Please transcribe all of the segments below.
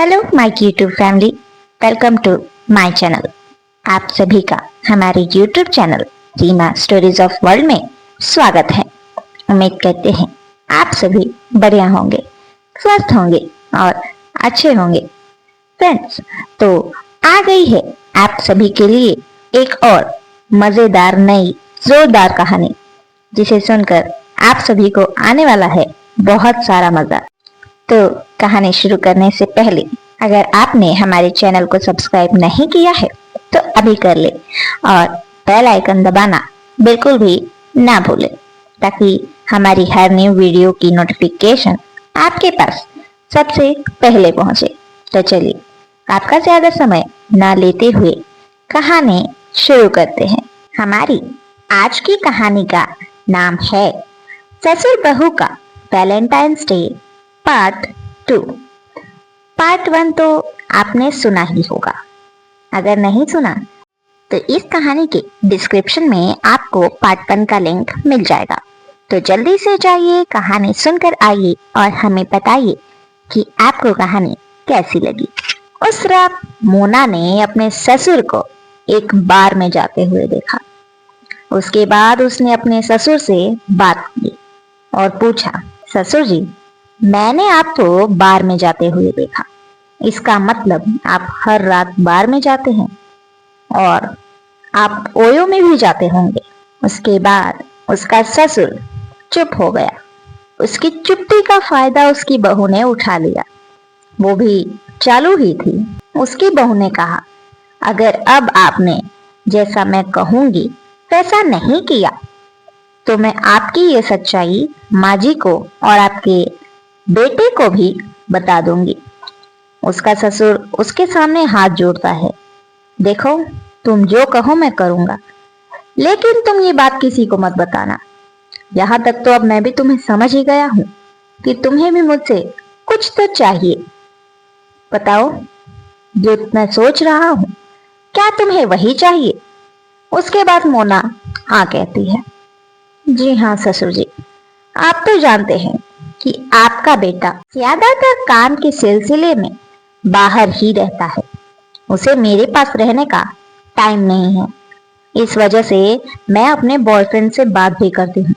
Hello my YouTube family, welcome to my channel. आप सभी का हमारे YouTube channel Reema stories of world में स्वागत है। उम्मीद करते हैं आप सभी बढ़िया होंगे, स्वस्थ होंगे और अच्छे होंगे। फ्रेंड्स, तो आ गई है आप सभी के लिए एक और मजेदार नई जोरदार कहानी, जिसे सुनकर आप सभी को आने वाला है बहुत सारा मजा। तो कहानी शुरू करने से पहले अगर आपने हमारे चैनल को सब्सक्राइब नहीं किया है तो अभी कर ले और बेल आइकन दबाना बिल्कुल भी ना भूलें, ताकि हमारी हर न्यू वीडियो की नोटिफिकेशन आपके पास सबसे पहले पहुंचे। तो चलिए आपका ज्यादा समय ना लेते हुए कहानी शुरू करते हैं। हमारी आज की कहानी का नाम है ससुर बहू का वैलेंटाइंस डे पार्ट 2। पार्ट 1 तो आपने सुना ही होगा। अगर नहीं सुना तो इस कहानी के डिस्क्रिप्शन में आपको पार्ट 1 का लिंक मिल जाएगा। तो जल्दी से जाइए, कहानी सुनकर आइए और हमें बताइए कि आपको कहानी कैसी लगी। उस रात मोना ने अपने ससुर को एक बार में जाते हुए देखा। उसके बाद उसने अपने ससुर से बात की और पूछा, ससुर जी, मैंने आपको बार में जाते हुए देखा। इसका मतलब आप हर रात बार में जाते हैं और आप ओयो में भी जाते होंगे। उसके बाद उसका ससुर चुप हो गया। उसकी चुप्पी का फायदा उसकी बहू ने उठा लिया। वो भी चालू ही थी। उसकी बहू ने कहा, अगर अब आपने जैसा मैं कहूंगी वैसा नहीं किया तो मैं आपकी ये सच्चाई माँ जी को और आपके बेटे को भी बता दूंगी। उसका ससुर उसके सामने हाथ जोड़ता है, देखो तुम जो कहो मैं करूंगा, लेकिन तुम ये बात किसी को मत बताना। यहाँ तक तो अब मैं भी तुम्हें समझ ही गया हूँ कि तुम्हें भी मुझसे कुछ तो चाहिए। बताओ, जो मैं सोच रहा हूँ क्या तुम्हें वही चाहिए? उसके बाद मोना हाँ कहती है। जी हाँ ससुर जी, आप तो जानते हैं कि आपका बेटा ज्यादातर काम के सिलसिले में बाहर ही रहता है। उसे मेरे पास रहने का टाइम नहीं है। इस वजह से मैं अपने बॉयफ्रेंड से बात भी करती हूँ।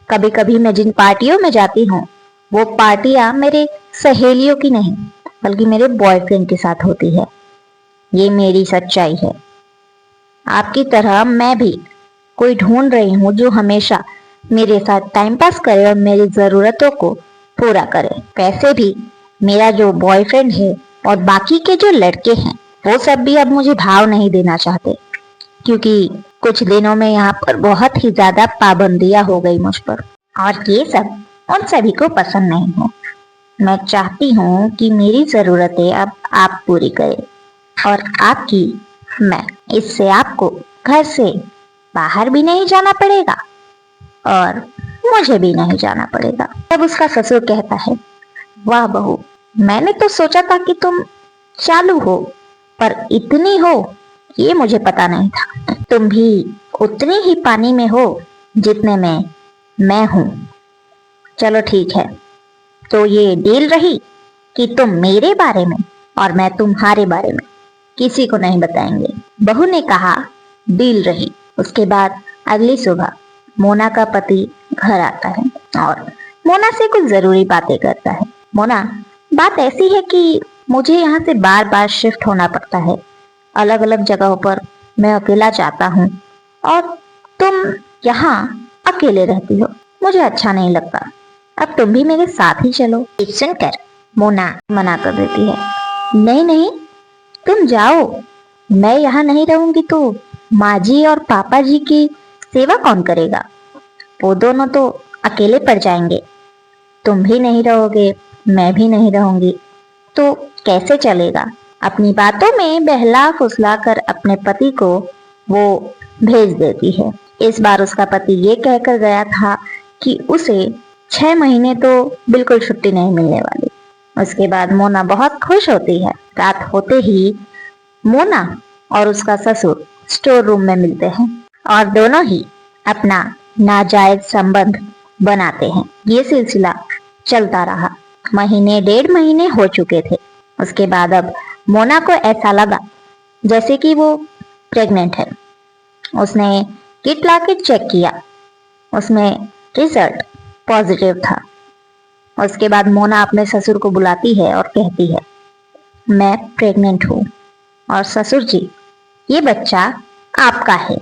कभी कभी मैं जिन पार्टियों में जाती हूँ वो पार्टियां मेरे सहेलियों की नहीं बल्कि मेरे बॉयफ्रेंड के साथ होती है। ये मेरी सच्चाई है। आपकी तरह मैं भी कोई ढूंढ रही हूँ जो हमेशा मेरे साथ टाइम पास करे और मेरी जरूरतों को पूरा करे। वैसे भी मेरा जो बॉयफ्रेंड है और बाकी के जो लड़के हैं वो सब भी अब मुझे भाव नहीं देना चाहते, क्योंकि कुछ दिनों में यहाँ पर बहुत ही ज्यादा पाबंदियां हो गई मुझ पर, और ये सब उन सभी को पसंद नहीं है। मैं चाहती हूँ कि मेरी जरूरतें अब आप पूरी करें और आपकी मैं। इससे आपको घर से बाहर भी नहीं जाना पड़ेगा और मुझे भी नहीं जाना पड़ेगा। तब उसका ससुर कहता है, वाह बहू, मैंने तो सोचा था कि तुम चालू हो, पर इतनी हो ये मुझे पता नहीं था। तुम भी उतनी ही पानी में हो जितने में मैं हूँ। चलो ठीक है, तो ये डील रही कि तुम मेरे बारे में और मैं तुम्हारे बारे में किसी को नहीं बताएंगे। बहू ने कहा, डील रही। उसके बाद अगली सुबह मोना का पति घर आता है और मोना से कुछ जरूरी बातें करता है। मोना, बात ऐसी है कि मुझे यहाँ से बार बार शिफ्ट होना पड़ता है। अलग अलग जगहों पर मैं अकेला जाता हूँ और तुम यहाँ अकेले रहती हो। मुझे अच्छा नहीं लगता। अब तुम भी मेरे साथ ही चलो। ये सुनकर मोना मना कर देती है, नहीं नहीं, तुम जाओ। मैं यहाँ नहीं रहूंगी तो माँ जी और पापा जी की सेवा कौन करेगा? वो दोनों तो अकेले पड़ जाएंगे। तुम भी नहीं रहोगे, मैं भी नहीं रहूंगी, तो कैसे चलेगा? अपनी बातों में बहला फुसला कर अपने पति को वो भेज देती है। इस बार उसका पति ये कहकर गया था कि उसे 6 महीने तो बिल्कुल छुट्टी नहीं मिलने वाली। उसके बाद मोना बहुत खुश होती है। रात होते ही मोना और उसका ससुर स्टोर रूम में मिलते हैं और दोनों ही अपना नाजायज संबंध बनाते हैं। ये सिलसिला चलता रहा। महीने 1.5 महीने हो चुके थे उसके बाद अब मोना को ऐसा लगा जैसे कि वो प्रेग्नेंट है। उसने किट लाके चेक किया, उसमें रिजल्ट पॉजिटिव था। उसके बाद मोना अपने ससुर को बुलाती है और कहती है, मैं प्रेग्नेंट हूँ और ससुर जी, ये बच्चा आपका है।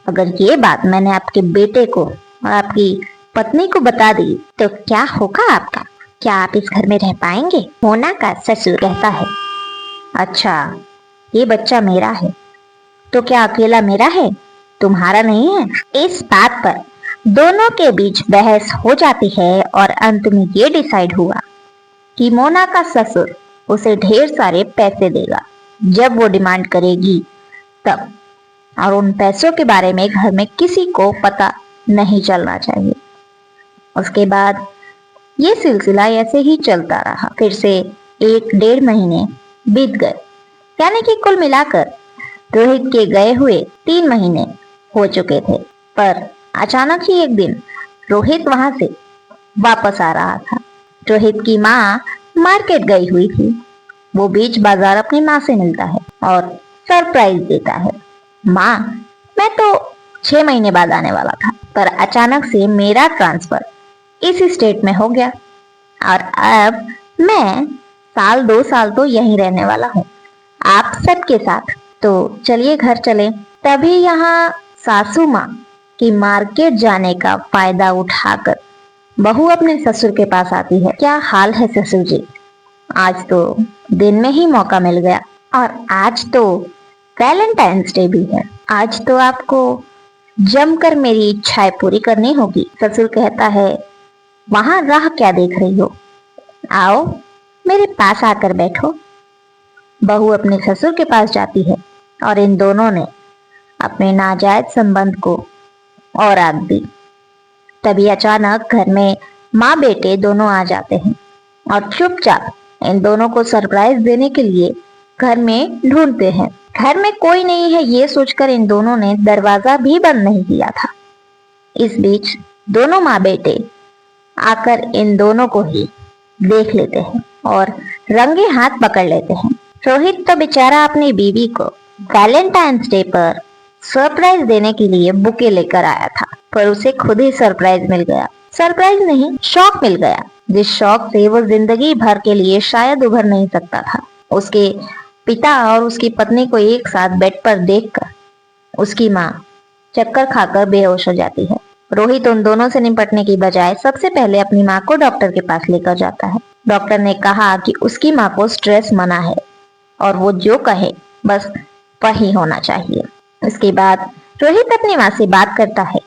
अगर ये बात मैंने आपके बेटे को और आपकी पत्नी को बता दी तो क्या होगा आपका? क्या आप इस घर में रह पाएंगे? मोना का ससुर कहता है, अच्छा, ये बच्चा मेरा है तो क्या अकेला मेरा है, तुम्हारा नहीं है? इस बात पर दोनों के बीच बहस हो जाती है और अंत में ये डिसाइड हुआ कि मोना का ससुर उसे ढेर सारे पैसे देगा जब वो डिमांड करेगी तब, और उन पैसों के बारे में घर में किसी को पता नहीं चलना चाहिए। उसके बाद ये सिलसिला ऐसे ही चलता रहा। फिर से 1-1.5 महीने बीत गए, यानी कि कुल मिलाकर रोहित के गए हुए 3 महीने हो चुके थे। पर अचानक ही एक दिन रोहित वहां से वापस आ रहा था। रोहित की माँ मार्केट गई हुई थी। वो बीच बाजार अपनी माँ से मिलता है और सरप्राइज देता है, माँ, मैं तो 6 महीने बाद आने वाला था, पर अचानक से मेरा ट्रांसफर इस स्टेट में हो गया और अब मैं 1-2 साल तो यहीं रहने वाला हूँ आप सबके साथ, तो चलिए घर चले। तभी यहाँ सासू माँ की मार्केट जाने का फायदा उठाकर बहू अपने ससुर के पास आती है। क्या हाल है ससुर जी? आज तो दिन में ही मौका मिल गया और आज तो वैलेंटाइंस डे भी है। आज तो आपको जमकर मेरी इच्छाएं पूरी करनी होगी। ससुर कहता है, वहां राह क्या देख रही हो, आओ मेरे पास आकर बैठो। बहू अपने ससुर के पास जाती है और इन दोनों ने अपने नाजायज संबंध को और आग दी। तभी अचानक घर में माँ बेटे दोनों आ जाते हैं और चुपचाप इन दोनों को सरप्राइज देने के लिए घर में ढूंढते हैं। घर में कोई नहीं है ये सोचकर इन दोनों ने दरवाजा भी बंद नहीं किया था। इस बीच दोनों माँ बेटे आकर इन दोनों को ही देख लेते हैं और रंगे हाथ पकड़ लेते हैं। रोहित तो बेचारा अपनी बीवी को वैलेंटाइंस डे पर सरप्राइज देने के लिए बुके लेकर आया था, पर उसे खुद ही सरप्राइज मिल गया। सरप्राइज नहीं, शॉक मिल गया, जिस शॉक से वो जिंदगी भर के लिए शायद उभर नहीं सकता था। उसके पिता और उसकी पत्नी को एक साथ बेड पर देखकर उसकी माँ चक्कर खाकर बेहोश हो जाती है। रोहित उन दोनों से निपटने की बजाय सबसे पहले अपनी माँ को डॉक्टर के पास लेकर जाता है। डॉक्टर ने कहा कि उसकी माँ को स्ट्रेस मना है और वो जो कहे बस वही होना चाहिए। उसके बाद रोहित अपनी माँ से बात करता है,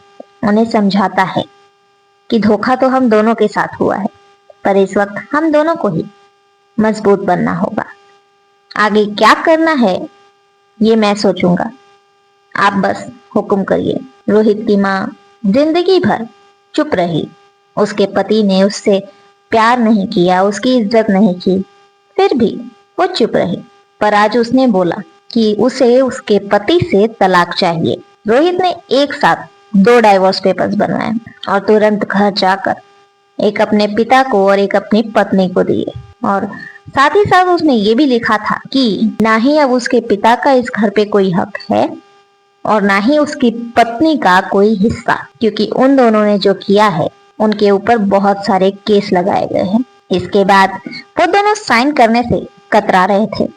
उन्हें समझाता है कि धोखा तो हम दोनों के साथ हुआ है, पर इस वक्त हम दोनों को ही मजबूत बनना होगा। आगे क्या करना है ये मैं सोचूंगा, आप बस हुक्म करिए। रोहित की माँ जिंदगी भर चुप रही। उसके पति ने उससे प्यार नहीं किया, उसकी इज्जत नहीं की, फिर भी वो चुप रही। पर आज उसने बोला कि उसे उसके पति से तलाक चाहिए। रोहित ने एक साथ 2 डाइवोर्स पेपर्स बनवाए और तुरंत घर जाकर एक अपने पिता को और एक अपनी पत्नी को दिए, और साथ ही साथ उसने ये भी लिखा था कि ना ही अब उसके पिता का इस घर पे कोई हक है और ना ही उसकी पत्नी का कोई हिस्सा, क्योंकि उन दोनों ने जो किया है उनके ऊपर बहुत सारे केस लगाए गए हैं। इसके बाद वो दोनों साइन करने से कतरा रहे थे।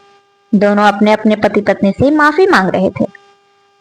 दोनों अपने अपने पति पत्नी से माफी मांग रहे थे,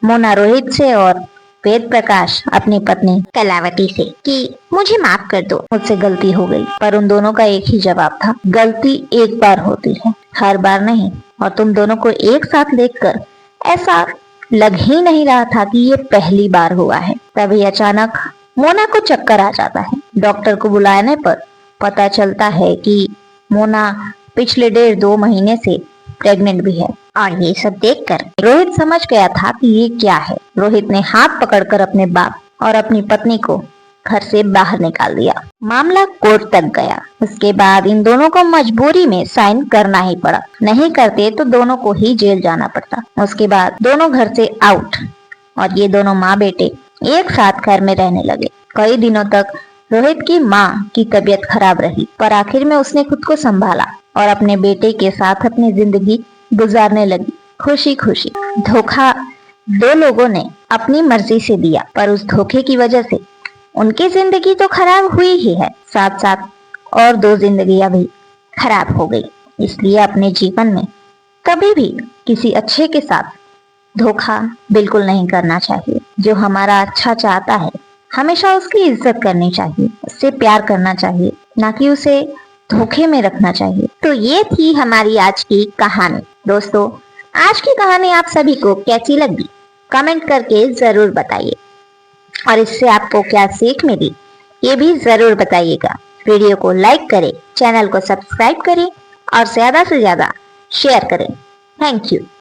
मोना रोहित से और वेद प्रकाश अपनी पत्नी कलावती से कि मुझे माफ कर दो, मुझसे गलती हो गई। पर उन दोनों का एक ही जवाब था, गलती एक बार होती है, हर बार नहीं। और तुम दोनों को एक साथ देखकर ऐसा लग ही नहीं रहा था कि ये पहली बार हुआ है। तभी अचानक मोना को चक्कर आ जाता है। डॉक्टर को बुलाने पर पता चलता है कि मोना पिछले 1.5-2 महीने से प्रेग्नेंट भी है। और ये सब देखकर रोहित समझ गया था कि ये क्या है। रोहित ने हाथ पकड़कर अपने बाप और अपनी पत्नी को घर से बाहर निकाल दिया। मामला कोर्ट तक गया। उसके बाद इन दोनों को मजबूरी में साइन करना ही पड़ा, नहीं करते तो दोनों को ही जेल जाना पड़ता। उसके बाद दोनों घर से आउट और ये दोनों माँ बेटे एक साथ घर में रहने लगे। कई दिनों तक रोहित की माँ की तबीयत खराब रही, पर आखिर में उसने खुद को संभाला और अपने बेटे के साथ अपनी जिंदगी गुजारने लगी खुशी खुशी। धोखा दो लोगों ने अपनी मर्जी से दिया, पर उस धोखे की वजह से उनकी जिंदगी तो खराब हुई ही है, साथ साथ और दो जिंदगियां भी खराब हो गई। इसलिए अपने जीवन में कभी भी किसी अच्छे के साथ धोखा बिल्कुल नहीं करना चाहिए। जो हमारा अच्छा चाहता है हमेशा उसकी इज्जत करनी चाहिए, उससे प्यार करना चाहिए, ना कि उसे धोखे में रखना चाहिए। तो ये थी हमारी आज की कहानी। दोस्तों, आज की कहानी आप सभी को कैसी लगी कमेंट करके जरूर बताइए, और इससे आपको क्या सीख मिली ये भी जरूर बताइएगा। वीडियो को लाइक करें, चैनल को सब्सक्राइब करें और ज्यादा से ज्यादा शेयर करें। Thank you.